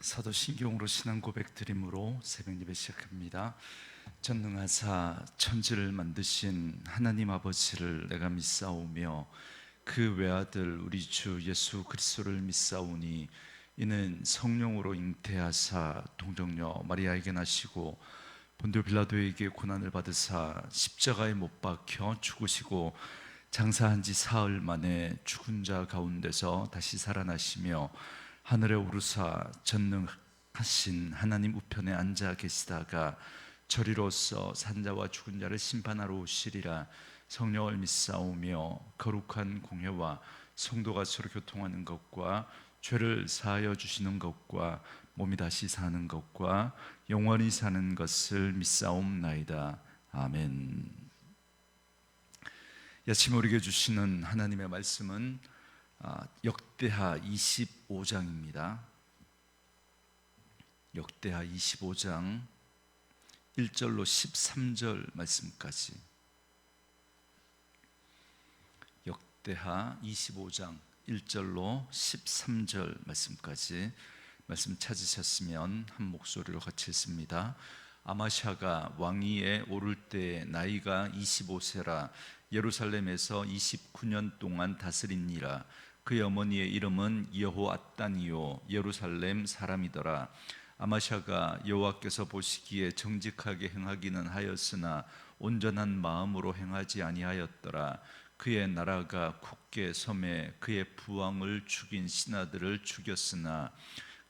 사도신경으로 신앙 고백 드림으로 새벽 예배 시작합니다. 전능하사 천지를 만드신 하나님 아버지를 내가 믿사오며 그 외아들 우리 주 예수 그리스도를 믿사오니 이는 성령으로 잉태하사 동정녀 마리아에게 나시고 본디오 빌라도에게 고난을 받으사 십자가에 못 박혀 죽으시고 장사한 지 사흘 만에 죽은 자 가운데서 다시 살아나시며 하늘에 오르사 전능하신 하나님 우편에 앉아 계시다가 저리로서 산자와 죽은 자를 심판하러 오시리라. 성령을 믿사오며 거룩한 공회와 성도가 서로 교통하는 것과 죄를 사하여 주시는 것과 몸이 다시 사는 것과 영원히 사는 것을 믿사옵나이다. 아멘. 이 아침 우리에게 주시는 하나님의 말씀은 역대하 25장입니다. 역대하 25장 1절로 13절 말씀까지. 역대하 25장 1절로 13절 말씀까지 말씀 찾으셨으면 한 목소리로 같이 읽습니다. 아마샤가 왕위에 오를 때 나이가 25세라 예루살렘에서 29년 동안 다스리니라. 그의 어머니의 이름은 여호앗단이요 예루살렘 사람이더라. 아마샤가 여호와께서 보시기에 정직하게 행하기는 하였으나 온전한 마음으로 행하지 아니하였더라. 그의 나라가 굳게 섬에 그의 부왕을 죽인 신하들을 죽였으나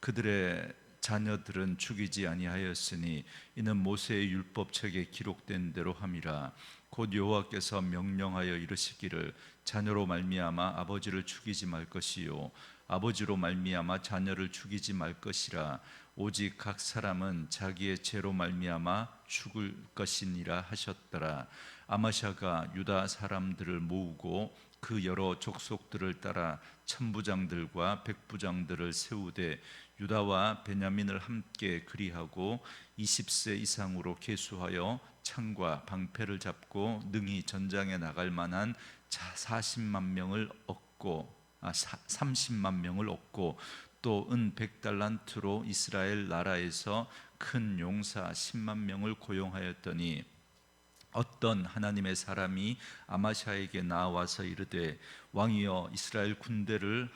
그들의 자녀들은 죽이지 아니하였으니 이는 모세의 율법책에 기록된 대로 함이라. 곧 여호와께서 명령하여 이르시기를 자녀로 말미암아 아버지를 죽이지 말 것이요 아버지로 말미암아 자녀를 죽이지 말 것이라. 오직 각 사람은 자기의 죄로 말미암아 죽을 것이니라 하셨더라. 아마샤가 유다 사람들을 모으고 그 여러 족속들을 따라 천부장들과 백부장들을 세우되 유다와 베냐민을 함께 그리하고 20세 이상으로 계수하여 창과 방패를 잡고 능히 전장에 나갈 만한 40만 명을 얻고 30만 명을 얻고 또 은 100달란트로 이스라엘 나라에서 큰 용사 10만 명을 고용하였더니 어떤 하나님의 사람이 아마샤에게 나와서 이르되 왕이여 이스라엘 군대를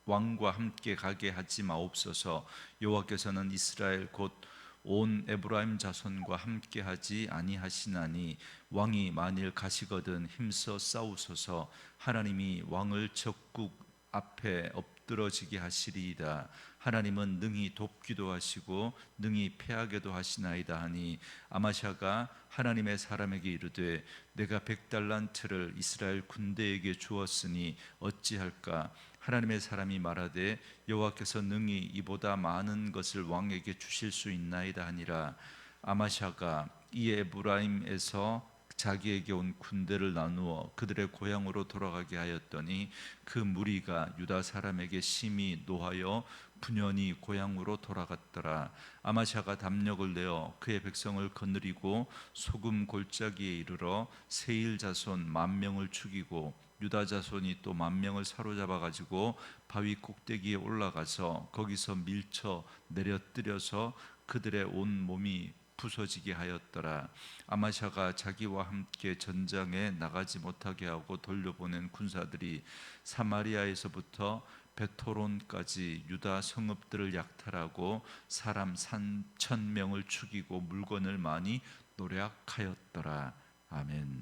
왕과 함께 가게 하지 마옵소서. 여호와께서는 이스라엘 곧 온 에브라임 자손과 함께 하지 아니하시나니 왕이 만일 가시거든 힘써 싸우소서. 하나님이 왕을 적국 앞에 엎드러지게 하시리이다. 하나님은 능히 돕기도 하시고 능히 패하게도 하시나이다 하니 아마샤가 하나님의 사람에게 이르되 내가 100달란트를 이스라엘 군대에게 주었으니 어찌할까. 하나님의 사람이 말하되 여호와께서 능히 이보다 많은 것을 왕에게 주실 수 있나이다 하니라. 아마샤가 이 에브라임에서 자기에게 온 군대를 나누어 그들의 고향으로 돌아가게 하였더니 그 무리가 유다 사람에게 심히 노하여 분연히 고향으로 돌아갔더라. 아마샤가 담력을 내어 그의 백성을 거느리고 소금 골짜기에 이르러 세일 자손 10,000명을 죽이고 유다 자손이 또 10,000명을 사로잡아 가지고 바위 꼭대기에 올라가서 거기서 밀쳐 내려뜨려서 그들의 온 몸이 부서지게 하였더라. 아마샤가 자기와 함께 전장에 나가지 못하게 하고 돌려보낸 군사들이 사마리아에서부터 베토론까지 유다 성읍들을 약탈하고 사람 3,000명을 죽이고 물건을 많이 노략하였더라. 아멘.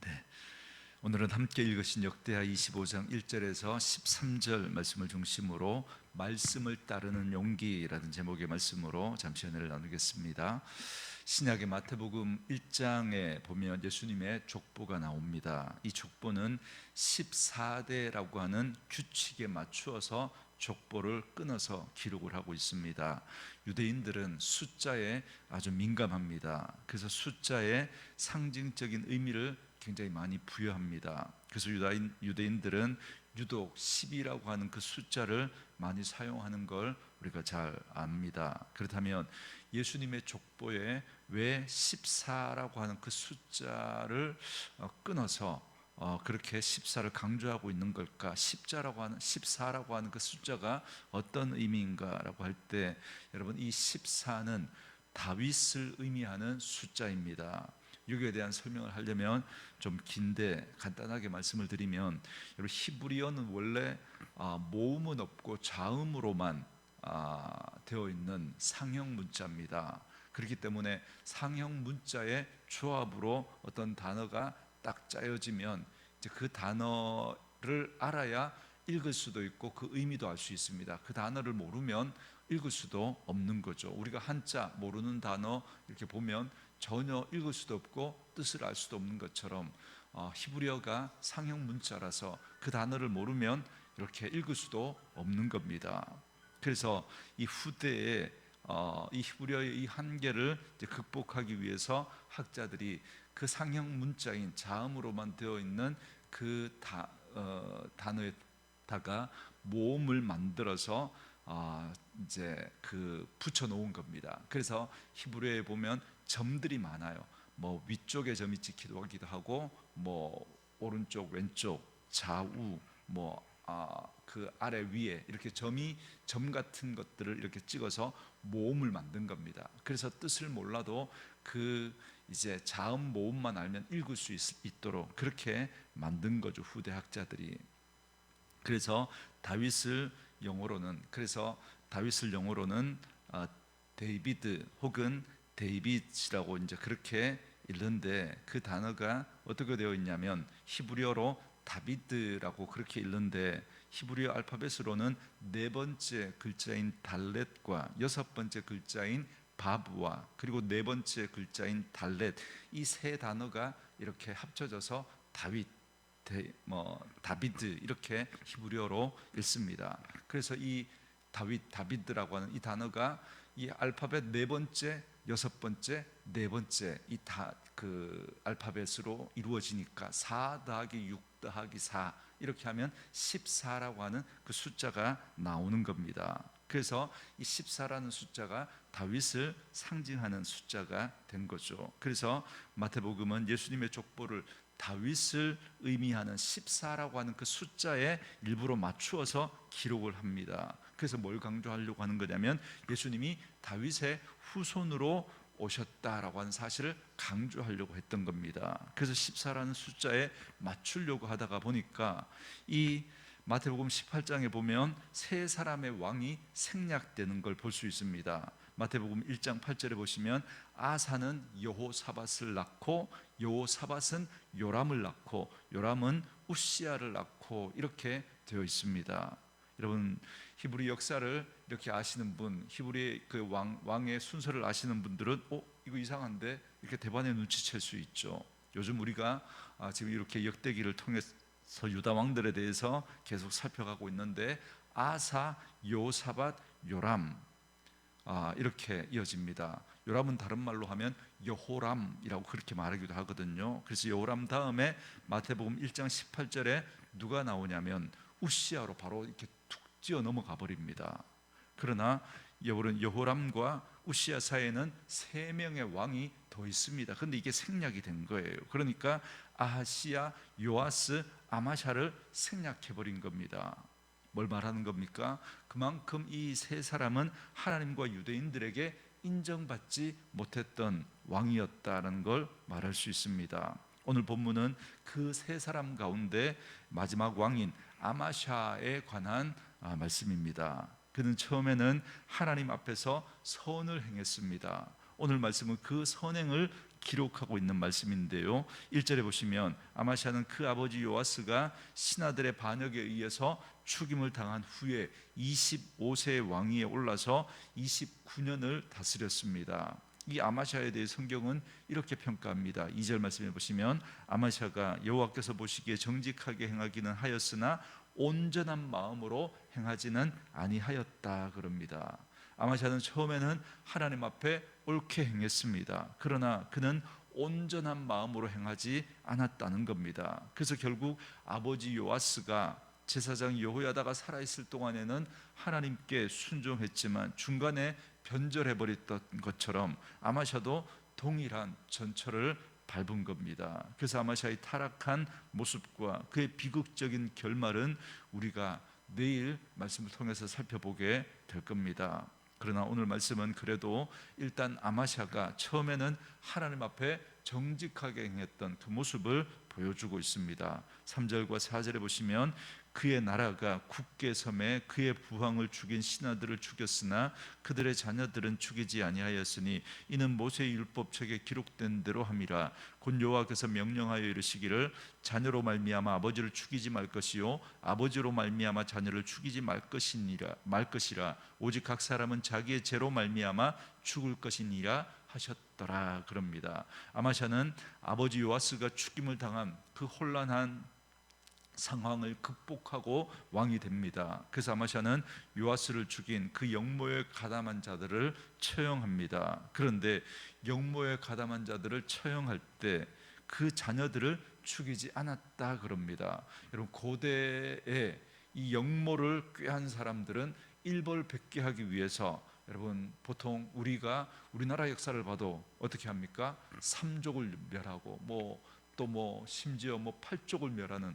네. 오늘은 함께 읽으신 역대하 25장 1절에서 13절 말씀을 중심으로 말씀을 따르는 용기라는 제목의 말씀으로 잠시 은혜를 나누겠습니다. 신약의 마태복음 1장에 보면 예수님의 족보가 나옵니다. 이 족보는 14대라고 하는 규칙에 맞추어서 족보를 끊어서 기록을 하고 있습니다. 유대인들은 숫자에 아주 민감합니다. 그래서 숫자에 상징적인 의미를 굉장히 많이 부여합니다. 그래서 유대인들은 유독 10이라고 하는 그 숫자를 많이 사용하는 걸 우리가 잘 압니다. 그렇다면 예수님의 족보에 왜 14라고 하는 그 숫자를 끊어서 그렇게 14를 강조하고 있는 걸까? 14라고 하는 그 숫자가 어떤 의미인가라고 할 때, 여러분, 이 14는 다윗을 의미하는 숫자입니다. 여기에 대한 설명을 하려면 좀 긴데 간단하게 말씀을 드리면, 여러분, 히브리어는 원래 모음은 없고 자음으로만 되어 있는 상형 문자입니다. 그렇기 때문에 상형 문자의 조합으로 어떤 단어가 딱 짜여지면 이제 그 단어를 알아야 읽을 수도 있고 그 의미도 알 수 있습니다. 그 단어를 모르면 읽을 수도 없는 거죠. 우리가 한자 모르는 단어 이렇게 보면 전혀 읽을 수도 없고 뜻을 알 수도 없는 것처럼 히브리어가 상형 문자라서 그 단어를 모르면 이렇게 읽을 수도 없는 겁니다. 그래서 이 후대에 이 히브리어의 이 한계를 극복하기 위해서 학자들이 그 상형 문자인 자음으로만 되어 있는 그 단어에다가 모음을 만들어서 이제 그 붙여 놓은 겁니다. 그래서 히브리어에 보면 점들이 많아요. 뭐 위쪽에 점이 찍히기도 하고, 뭐 오른쪽, 왼쪽, 좌우, 뭐 그 아래 위에 이렇게 점 같은 것들을 이렇게 찍어서 모음을 만든 겁니다. 그래서 뜻을 몰라도 그 이제 자음 모음만 알면 읽을 수 있도록 그렇게 만든 거죠, 후대 학자들이. 그래서 다윗을 영어로는 데이비드 혹은 데이빗이라고 이제 그렇게 읽는데, 그 단어가 어떻게 되어 있냐면 히브리어로 다비드라고 그렇게 읽는데, 히브리어 알파벳으로는 네 번째 글자인 달렛과 여섯 번째 글자인 바브와 그리고 네 번째 글자인 달렛, 이 세 단어가 이렇게 합쳐져서 다비드 이렇게 히브리어로 읽습니다. 그래서 이 다비드라고 하는 이 단어가 이 알파벳 네 번째, 여섯 번째, 네 번째 이 그 알파벳으로 이루어지니까 4 더하기 6 더하기 4 이렇게 하면 14라고 하는 그 숫자가 나오는 겁니다. 그래서 이 14라는 숫자가 다윗을 상징하는 숫자가 된 거죠. 그래서 마태복음은 예수님의 족보를 다윗을 의미하는 14라고 하는 그 숫자에 일부러 맞추어서 기록을 합니다. 그래서 뭘 강조하려고 하는 거냐면 예수님이 다윗의 후손으로 오셨다라고 하는 사실을 강조하려고 했던 겁니다. 그래서 14라는 숫자에 맞추려고 하다가 보니까 이 마태복음 18장에 보면 세 사람의 왕이 생략되는 걸 볼 수 있습니다. 마태복음 1장 8절에 보시면 아사는 여호사밧을 낳고 여호사밧은 요람을 낳고 요람은 우시야를 낳고 이렇게 되어 있습니다. 여러분, 히브리 역사를 이렇게 아시는 분, 히브리 그 왕의 순서를 아시는 분들은 이거 이상한데 이렇게 대반에 눈치챌 수 있죠. 요즘 우리가 지금 이렇게 역대기를 통해서 유다 왕들에 대해서 계속 살펴가고 있는데 아사, 여호사밧, 요람 이렇게 이어집니다. 요람은 다른 말로 하면 여호람이라고 그렇게 말하기도 하거든요. 그래서 여호람 다음에 마태복음 1장 18절에 누가 나오냐면 우시야로 바로 이렇게 툭 뛰어 넘어가 버립니다. 그러나 여호람과 우시야 사이에는 세 명의 왕이 더 있습니다. 그런데 이게 생략이 된 거예요. 그러니까 아하시야, 요아스, 아마샤를 생략해 버린 겁니다. 뭘 말하는 겁니까? 그만큼 이 세 사람은 하나님과 유대인들에게 인정받지 못했던 왕이었다는 걸 말할 수 있습니다. 오늘 본문은 그 세 사람 가운데 마지막 왕인 아마샤에 관한 말씀입니다. 그는 처음에는 하나님 앞에서 선을 행했습니다. 오늘 말씀은 그 선행을 기록하고 있는 말씀인데요, 1절에 보시면 아마샤는 그 아버지 요아스가 신하들의 반역에 의해서 죽임을 당한 후에 25세의 왕위에 올라서 29년을 다스렸습니다. 이 아마샤에 대해 성경은 이렇게 평가합니다. 2절 말씀해 보시면 아마샤가 여호와께서 보시기에 정직하게 행하기는 하였으나 온전한 마음으로 행하지는 아니하였다 그럽니다. 아마샤는 처음에는 하나님 앞에 옳게 행했습니다. 그러나 그는 온전한 마음으로 행하지 않았다는 겁니다. 그래서 결국 아버지 요아스가 제사장 여호야다가 살아있을 동안에는 하나님께 순종했지만 중간에 변절해버렸던 것처럼 아마샤도 동일한 전철을 밟은 겁니다. 그래서 아마샤의 타락한 모습과 그의 비극적인 결말은 우리가 내일 말씀을 통해서 살펴보게 될 겁니다. 그러나 오늘 말씀은 그래도 일단 아마샤가 처음에는 하나님 앞에 정직하게 행했던 그 모습을 보여주고 있습니다. 3절과 4절에 보시면 그의 나라가 굳게 섬에 그의 부왕을 죽인 신하들을 죽였으나 그들의 자녀들은 죽이지 아니하였으니 이는 모세의 율법책에 기록된 대로 함이라. 곧 여호와께서 명령하여 이르시기를 자녀로 말미암아 아버지를 죽이지 말 것이요 아버지로 말미암아 자녀를 죽이지 말 것이라 오직 각 사람은 자기의 죄로 말미암아 죽을 것이니라 하셨더라 그럽니다. 아마샤는 아버지 요아스가 죽임을 당한 그 혼란한 상황을 극복하고 왕이 됩니다. 그래서 아마샤는 요아스를 죽인 그 영모에 가담한 자들을 처형합니다. 그런데 영모에 가담한 자들을 처형할 때 그 자녀들을 죽이지 않았다 그럽니다. 여러분, 고대에 이 영모를 꾀한 사람들은 일벌백계하기 위해서, 여러분 보통 우리가 우리나라 역사를 봐도 어떻게 합니까? 삼족을 멸하고 또 심지어 팔족을 멸하는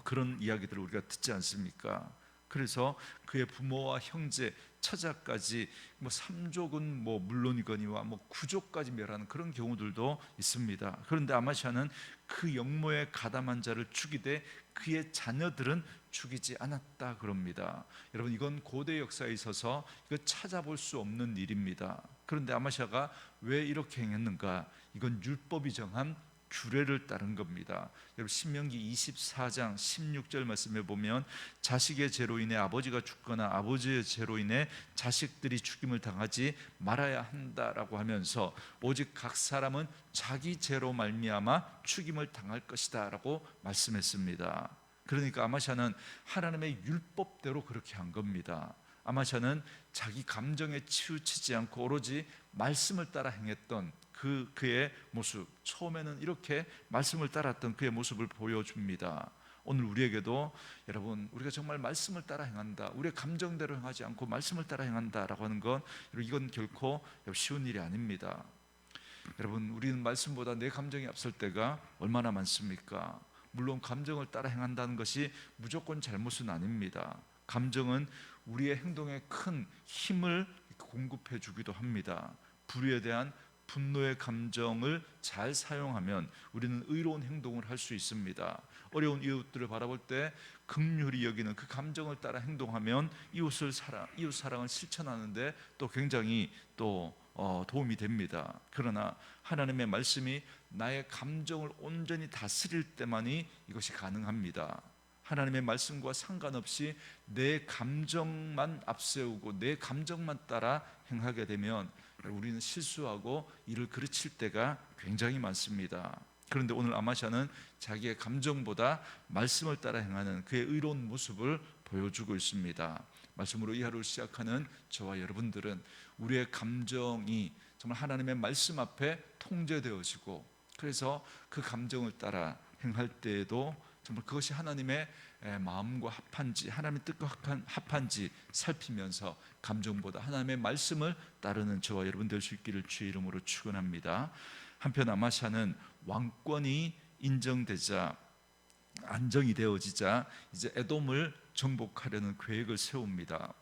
그런 이야기들을 우리가 듣지 않습니까? 그래서 그의 부모와 형제, 처자까지 삼족은 물론이거니와 구족까지 멸하는 그런 경우들도 있습니다. 그런데 아마샤는 그 영모에 가담한 자를 죽이되 그의 자녀들은 죽이지 않았다 그럽니다. 여러분, 이건 고대 역사에 있어서 이거 찾아볼 수 없는 일입니다. 그런데 아마샤가 왜 이렇게 행했는가? 이건 율법이 정한 규례를 따른 겁니다. 여러분, 신명기 24장 16절 말씀에 보면 자식의 죄로 인해 아버지가 죽거나 아버지의 죄로 인해 자식들이 죽임을 당하지 말아야 한다라고 하면서 오직 각 사람은 자기 죄로 말미암아 죽임을 당할 것이다 라고 말씀했습니다. 그러니까 아마샤는 하나님의 율법대로 그렇게 한 겁니다. 아마샤는 자기 감정에 치우치지 않고 오로지 말씀을 따라 행했던 그의 모습, 처음에는 이렇게 말씀을 따랐던 그의 모습을 보여줍니다. 오늘 우리에게도, 여러분, 우리가 정말 말씀을 따라 행한다, 우리의 감정대로 행하지 않고 말씀을 따라 행한다라고 하는 건, 이건 결코 쉬운 일이 아닙니다. 여러분, 우리는 말씀보다 내 감정이 앞설 때가 얼마나 많습니까? 물론 감정을 따라 행한다는 것이 무조건 잘못은 아닙니다. 감정은 우리의 행동에 큰 힘을 공급해 주기도 합니다. 불의에 대한 분노의 감정을 잘 사용하면 우리는 의로운 행동을 할 수 있습니다. 어려운 이웃들을 바라볼 때 긍휼히 여기는 그 감정을 따라 행동하면 이웃 사랑을 실천하는데 또 굉장히 도움이 됩니다. 그러나 하나님의 말씀이 나의 감정을 온전히 다스릴 때만이 이것이 가능합니다. 하나님의 말씀과 상관없이 내 감정만 앞세우고 내 감정만 따라 행하게 되면 우리는 실수하고 이를 그르칠 때가 굉장히 많습니다. 그런데 오늘 아마샤는 자기의 감정보다 말씀을 따라 행하는 그의 의로운 모습을 보여주고 있습니다. 말씀으로 이 하루를 시작하는 저와 여러분들은 우리의 감정이 정말 하나님의 말씀 앞에 통제되어지고, 그래서 그 감정을 따라 행할 때에도 정말 그것이 하나님의 마음과 합한지, 하나님의 뜻과 합한지 살피면서 감정보다 하나님의 말씀을 따르는 저와 여러분 될 수 있기를 주의 이름으로 축원합니다. 한편 아마샤는 왕권이 인정되자, 안정이 되어지자 이제 에돔을 정복하려는 계획을 세웁니다.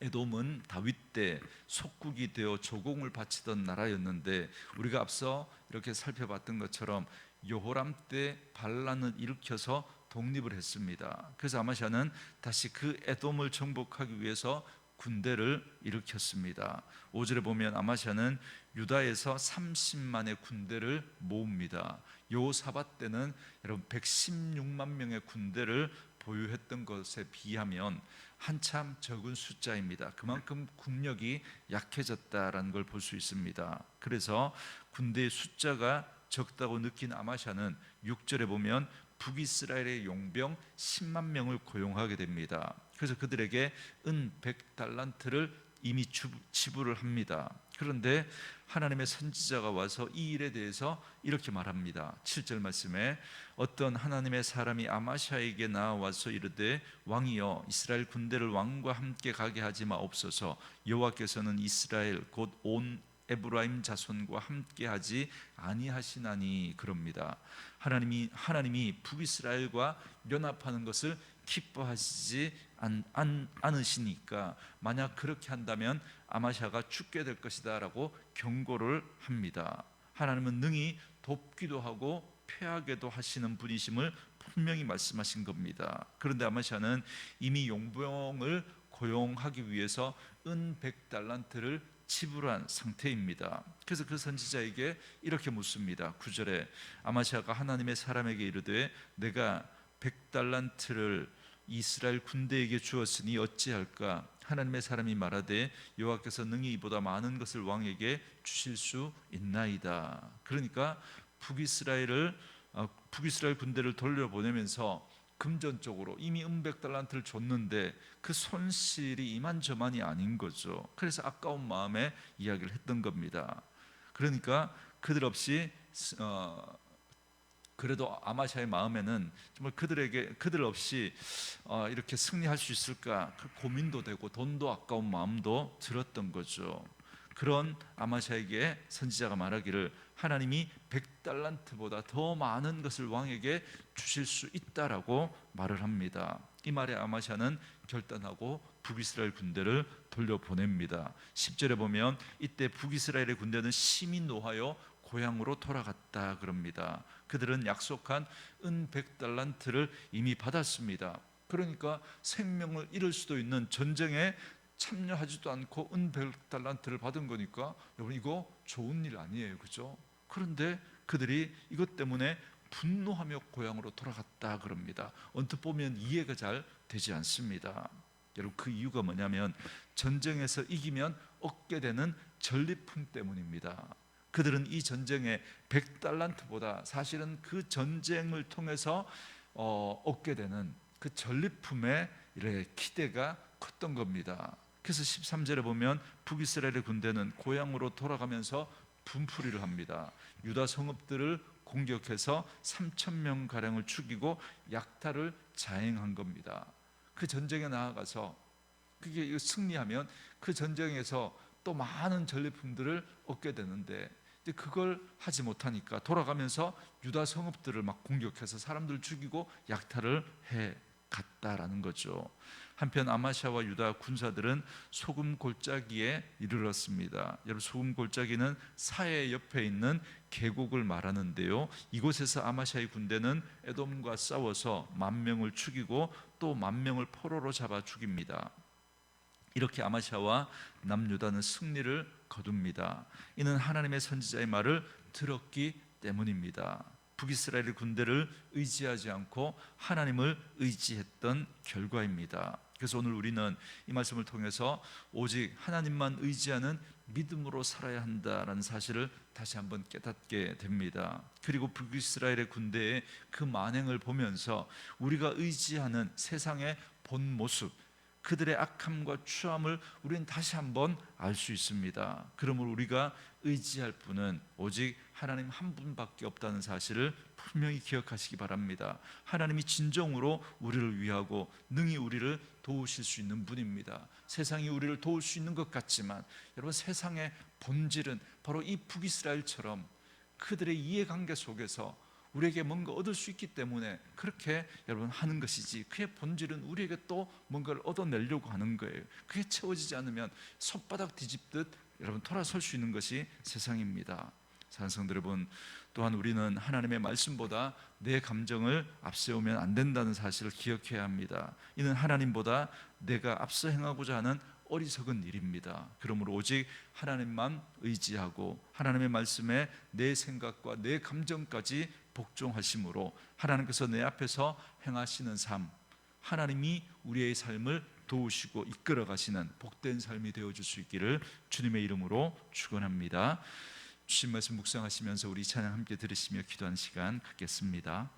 에돔은 다윗 때 속국이 되어 조공을 바치던 나라였는데, 우리가 앞서 이렇게 살펴봤던 것처럼 여호람 때 반란을 일으켜서 독립을 했습니다. 그래서 아마샤는 다시 그 에돔을 정복하기 위해서 군대를 일으켰습니다. 5절에 보면 아마샤는 유다에서 30만의 군대를 모읍니다. 여호사밧 때는 여러분 116만 명의 군대를 보유했던 것에 비하면 한참 적은 숫자입니다. 그만큼 국력이 약해졌다라는 걸 볼 수 있습니다. 그래서 군대의 숫자가 적다고 느낀 아마샤는 6절에 보면 북이스라엘의 용병 10만 명을 고용하게 됩니다. 그래서 그들에게 은 100달란트를 이미 지불을 합니다. 그런데 하나님의 선지자가 와서 이 일에 대해서 이렇게 말합니다. 7절 말씀에 어떤 하나님의 사람이 아마샤에게 나와서 이르되 왕이여 이스라엘 군대를 왕과 함께 가게 하지 마옵소서. 여호와께서는 이스라엘 곧 온 에브라임 자손과 함께하지 아니하시나니 그럽니다. 하나님이 북이스라엘과 연합하는 것을 기뻐하시지 않으시니까 만약 그렇게 한다면 아마샤가 죽게 될 것이다 라고 경고를 합니다. 하나님은 능히 돕기도 하고 패하게도 하시는 분이심을 분명히 말씀하신 겁니다. 그런데 아마샤는 이미 용병을 고용하기 위해서 은 100달란트를 지불한 상태입니다. 그래서 그 선지자에게 이렇게 묻습니다. 9절에 아마샤가 하나님의 사람에게 이르되 내가 100달란트를 이스라엘 군대에게 주었으니 어찌할까? 하나님의 사람이 말하되 여호와께서 능히 이보다 많은 것을 왕에게 주실 수 있나이다. 그러니까 북이스라엘 군대를 돌려보내면서 금전적으로 이미 은백달란트를 줬는데 그 손실이 이만저만이 아닌 거죠. 그래서 아까운 마음에 이야기를 했던 겁니다. 그러니까 그들 없이 그래도 아마샤의 마음에는 정말 그들 없이 이렇게 승리할 수 있을까 그 고민도 되고 돈도 아까운 마음도 들었던 거죠. 그런 아마샤에게 선지자가 말하기를 하나님이 100달란트보다 더 많은 것을 왕에게 주실 수 있다라고 말을 합니다. 이 말에 아마샤는 결단하고 북이스라엘 군대를 돌려보냅니다. 10절에 보면 이때 북이스라엘의 군대는 심히 노하여 고향으로 돌아갔다 그럽니다. 그들은 약속한 은 100달란트를 이미 받았습니다. 그러니까 생명을 잃을 수도 있는 전쟁에 참여하지도 않고 은 100달란트를 받은 거니까 여러분 이거 좋은 일 아니에요, 그죠? 그런데 그들이 이것 때문에 분노하며 고향으로 돌아갔다 그럽니다. 언뜻 보면 이해가 잘 되지 않습니다. 여러분 그 이유가 뭐냐면 전쟁에서 이기면 얻게 되는 전리품 때문입니다. 그들은 이 전쟁의 100달란트보다 사실은 그 전쟁을 통해서 얻게 되는 그 전리품의 기대가 컸던 겁니다. 그래서 13절에 보면 북이스라엘의 군대는 고향으로 돌아가면서 분풀이를 합니다. 유다 성읍들을 공격해서 3,000명 가량을 죽이고 약탈을 자행한 겁니다. 그 전쟁에 나아가서 그게 승리하면 그 전쟁에서 또 많은 전리품들을 얻게 되는데 그걸 하지 못하니까 돌아가면서 유다 성읍들을 막 공격해서 사람들을 죽이고 약탈을 해 갔다라는 거죠. 한편 아마샤와 유다 군사들은 소금 골짜기에 이르렀습니다. 여러분 소금 골짜기는 사해 옆에 있는 계곡을 말하는데요. 이곳에서 아마샤의 군대는 에돔과 싸워서 10,000명을 죽이고 또 10,000명을 포로로 잡아 죽입니다. 이렇게 아마샤와 남유다는 승리를 거둡니다. 이는 하나님의 선지자의 말을 들었기 때문입니다. 북이스라엘의 군대를 의지하지 않고 하나님을 의지했던 결과입니다. 그래서 오늘 우리는 이 말씀을 통해서 오직 하나님만 의지하는 믿음으로 살아야 한다라는 사실을 다시 한번 깨닫게 됩니다. 그리고 북이스라엘의 군대의 그 만행을 보면서 우리가 의지하는 세상의 본 모습, 그들의 악함과 추함을 우리는 다시 한번 알 수 있습니다. 그러므로 우리가 의지할 분은 오직 하나님 한 분밖에 없다는 사실을 분명히 기억하시기 바랍니다. 하나님이 진정으로 우리를 위하고 능히 우리를 도우실 수 있는 분입니다. 세상이 우리를 도울 수 있는 것 같지만 여러분 세상의 본질은 바로 이 북이스라엘처럼 그들의 이해관계 속에서 우리에게 뭔가 얻을 수 있기 때문에 그렇게 여러분 하는 것이지 그의 본질은 우리에게 또 뭔가를 얻어내려고 하는 거예요. 그게 채워지지 않으면 손바닥 뒤집듯 여러분 돌아설 수 있는 것이 세상입니다. 사랑하는 성도 여러분, 또한 우리는 하나님의 말씀보다 내 감정을 앞세우면 안 된다는 사실을 기억해야 합니다. 이는 하나님보다 내가 앞서 행하고자 하는 어리석은 일입니다. 그러므로 오직 하나님만 의지하고 하나님의 말씀에 내 생각과 내 감정까지 복종하심으로 하나님께서 내 앞에서 행하시는 삶, 하나님이 우리의 삶을 도우시고 이끌어 가시는 복된 삶이 되어줄 수 있기를 주님의 이름으로 축원합니다. 주신 말씀 묵상하시면서 우리 찬양 함께 들으시며 기도하는 시간 갖겠습니다.